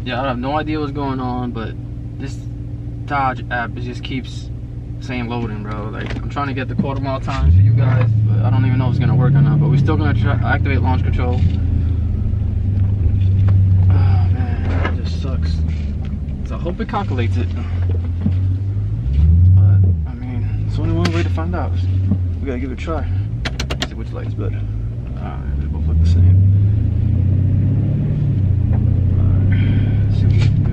Yeah, I have no idea what's going on, but this Dodge app, it just keeps saying loading, bro. Like, I'm trying to get the quarter mile times for you guys, but I don't even know if it's gonna work or not. But we're still gonna try activate launch control. Oh man, it just sucks. So I hope it calculates it. But I mean, it's only one way to find out. We gotta give it a try. See which light's better. They both look the same. Let's see what we can do.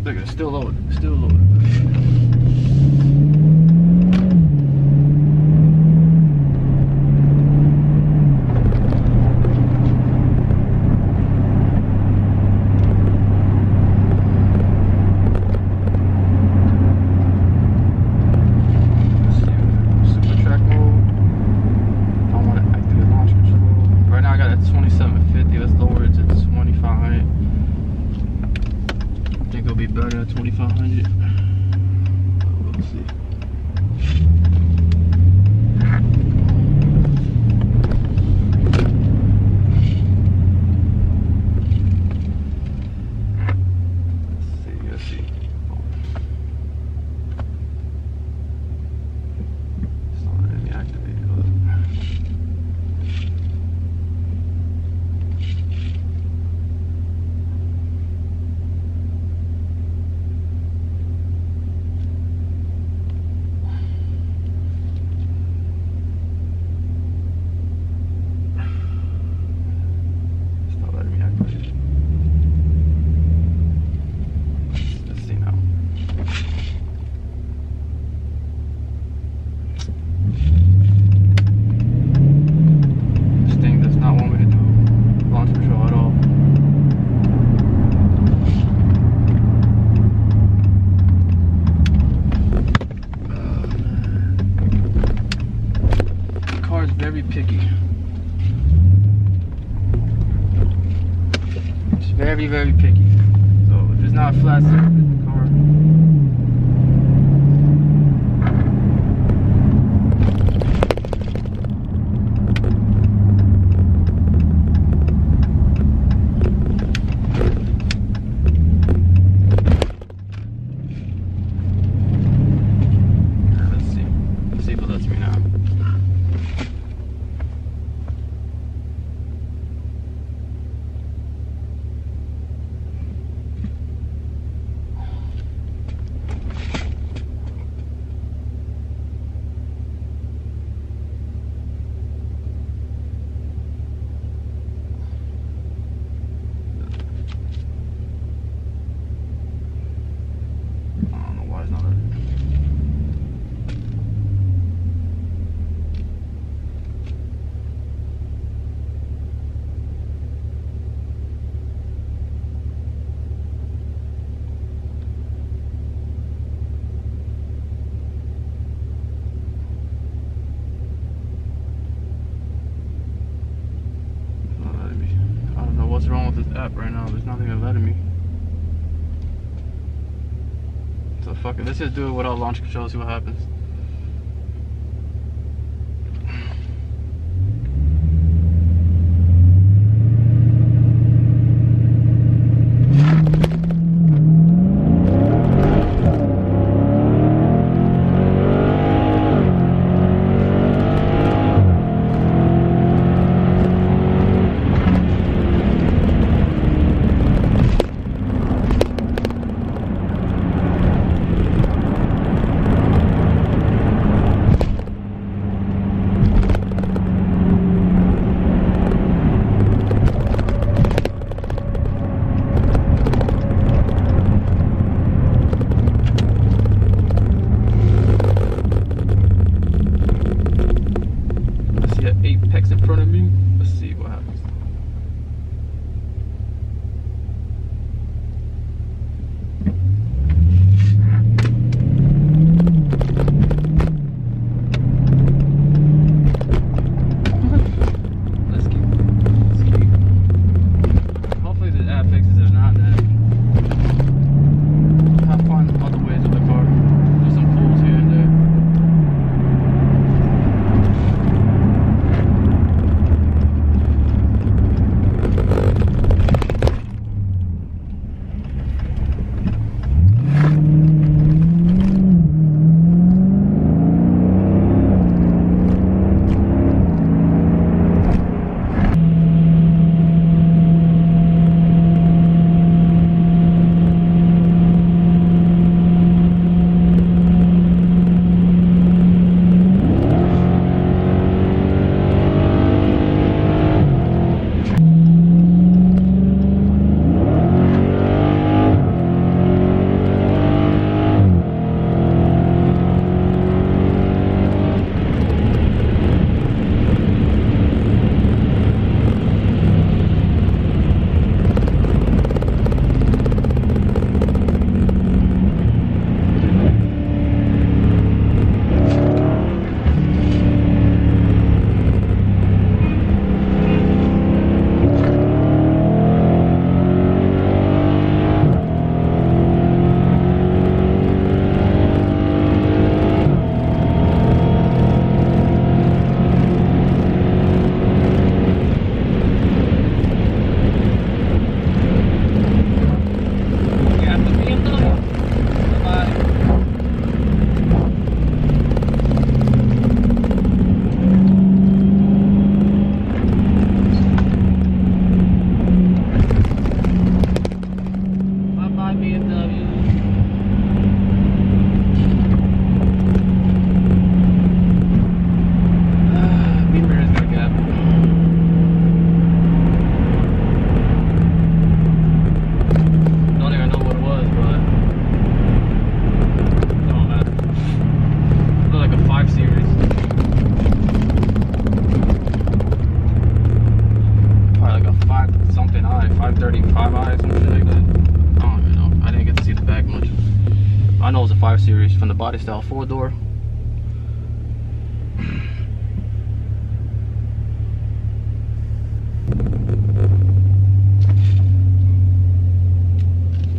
Look, it's still loading. Still loading. Better at 2500. We'll see. Let's see. It's not really activated. Very picky. It's very, very picky. So if it's not a flat surface, the car. Let's see. Let's see if it lets me now. What's wrong with this app right now? There's nothing that's letting me. So fuck it. Let's just do it without launch control, see what happens. think 5 eyes, some shit like that. I don't even know. I didn't get to see the back much. I know it's a 5 Series from the body style 4-door.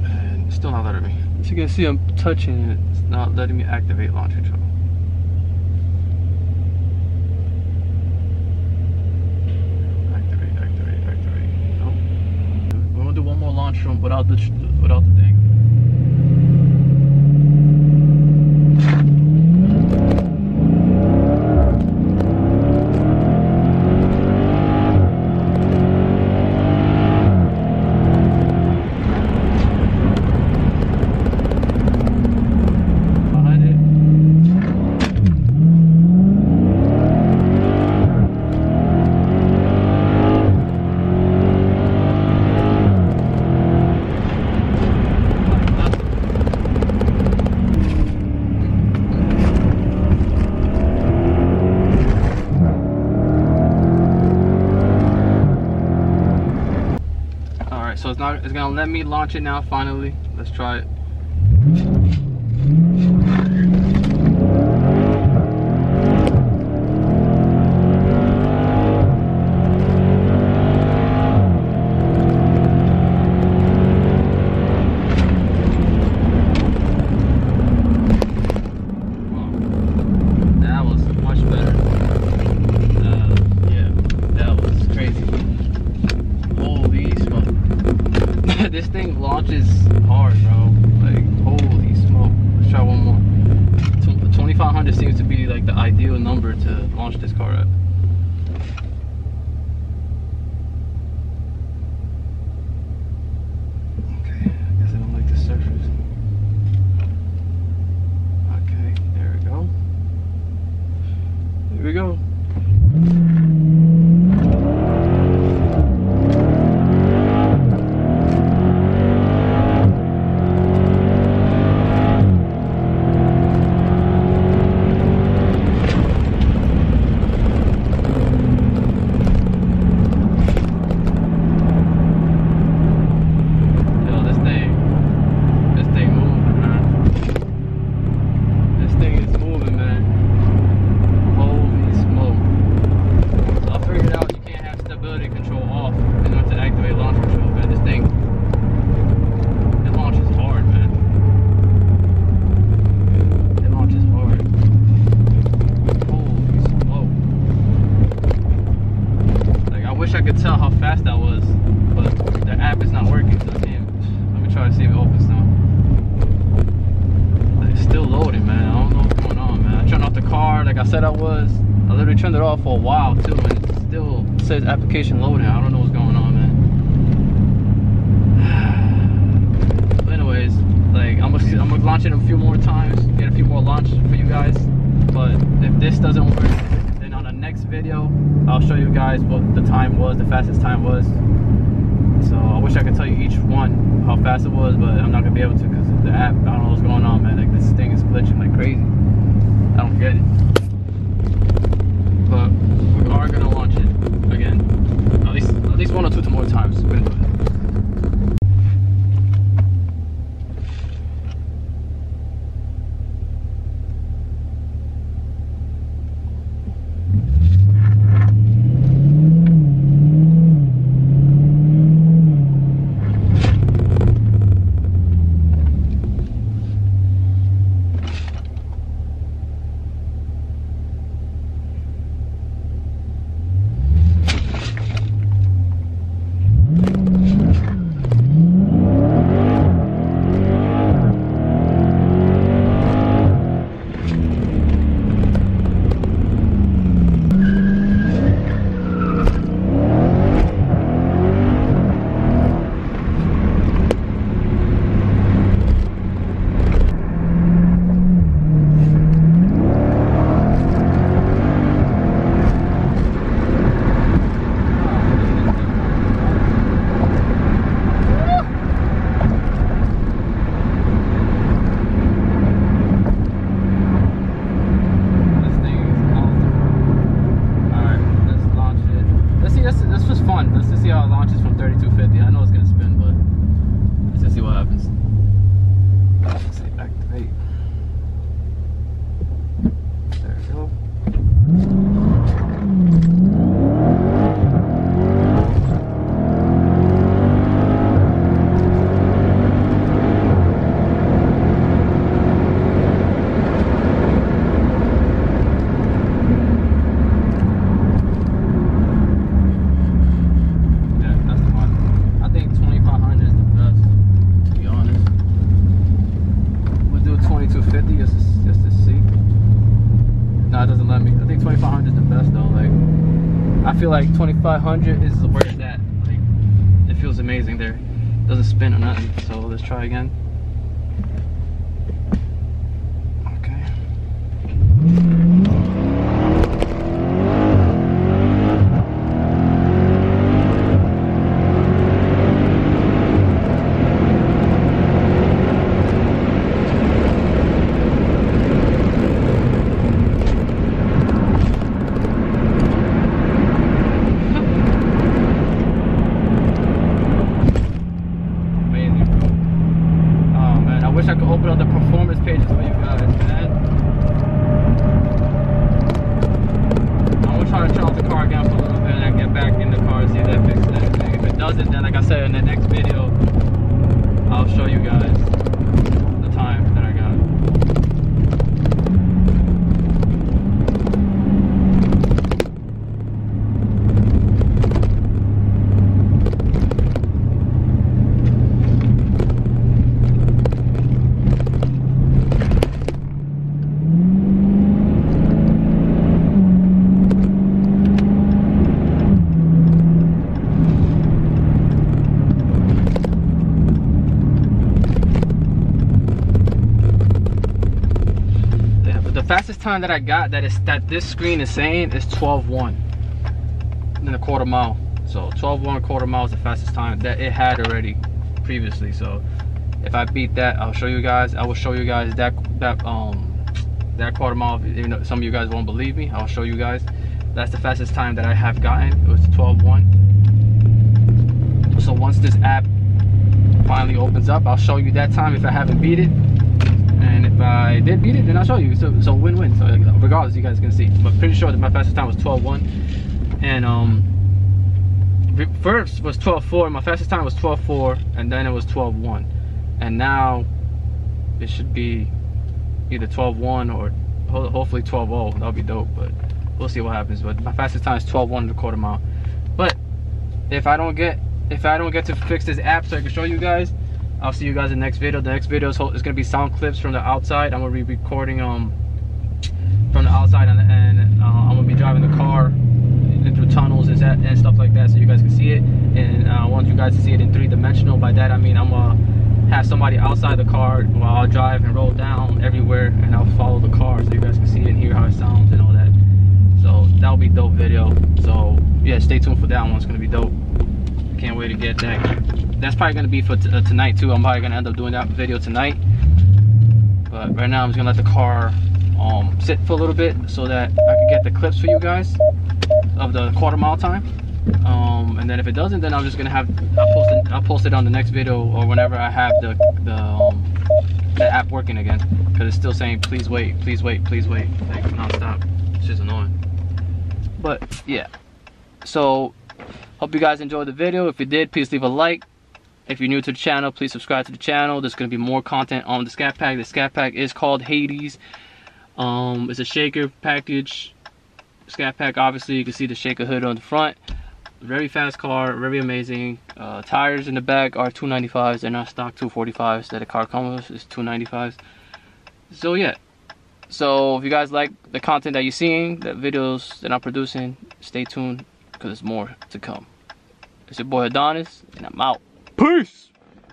And it's still not letting me. As you can see, I'm touching it. It's not letting me activate launch control. Do one more launch from without the thing. So it's gonna let me launch it now finally. Let's try it. Wow. That was much better. Yeah, that was crazy. Holy smoke. This thing launches hard, bro. Like, holy smoke. Let's try one more. 2500 seems to be like the ideal number to launch this car at. Okay, I guess I don't like the surface. Okay, there we go. Here we go. I could tell how fast that was, but the app is not working. So damn. Let me try to see if it opens now. It's still loading, man. I don't know what's going on, man. I turned off the car like I said I was. I literally turned it off for a while too, and it still says application loading. I don't know what's going on, man. But anyways, like I'm gonna launch it a few more times, get a few more launches for you guys. But if this doesn't work, then on the next video, I'll show you guys what the time was, the fastest time was. So I wish I could tell you each one how fast it was, but I'm not gonna be able to because the app, I don't know what's going on, man. Like this thing is glitching like crazy. I don't get it. But we are gonna launch it again. At least 1 or 2 more times. We're gonna do it. I feel like 2500 is where it's at. Like, it feels amazing there. Doesn't spin or nothing. So let's try again. Okay. I could open up the performance pages for you guys, man. I'm gonna try to turn off the car again for a little bit and then get back in the car and see if that fixes anything. If it doesn't, then like I said in the next video, I'll show you guys the time that I got. The fastest time that I got that this screen is saying is 12:1 in a quarter mile. So 12:1 quarter mile is the fastest time that it had already previously. So if I beat that, I'll show you guys. I will show you guys that quarter mile. Even though some of you guys won't believe me, I'll show you guys. That's the fastest time that I have gotten. It was 12:1. So once this app finally opens up, I'll show you that time if I haven't beat it. And if I did beat it, then I'll show you. So win-win. So regardless, you guys can see. But pretty sure that my fastest time was 12:1. And first was 12:4. My fastest time was 12:4, and then it was 12:1. And now it should be either 12:1 or hopefully 12:0. That'll be dope. But we'll see what happens. But my fastest time is 12:1 in a quarter mile. But if I don't get to fix this app so I can show you guys, I'll see you guys in the next video. The next video is going to be sound clips from the outside. I'm going to be recording from the outside, and I'm going to be driving the car through tunnels and stuff like that, so you guys can see it. And I want you guys to see it in 3-dimensional. By that I mean I'm going to have somebody outside the car while I'll drive and roll down everywhere, and I'll follow the car so you guys can see it and hear how it sounds and all that. So that'll be dope video. So yeah, stay tuned for that one. It's going to be dope. Can't wait to get that. That's probably going to be for tonight too. I'm probably going to end up doing that video tonight. But right now I'm just going to let the car sit for a little bit so that I can get the clips for you guys of the quarter mile time. And then if it doesn't, then I'm just going to have, I'll post it on the next video or whenever I have the app working again. Because it's still saying please wait, please wait, please wait, like non-stop. It's just annoying. But yeah, so hope you guys enjoyed the video. If you did, please leave a like. If you're new to the channel, please subscribe to the channel. There's going to be more content on the Scat Pack. The Scat Pack is called Hades. It's a shaker package. Scat Pack, obviously, you can see the shaker hood on the front. Very fast car, very amazing. Tires in the back are 295s. They're not stock 245s that the car comes with. It's 295s. So yeah. So if you guys like the content that you're seeing, the videos that I'm producing, stay tuned because there's more to come. It's your boy Adonis, and I'm out. Peace!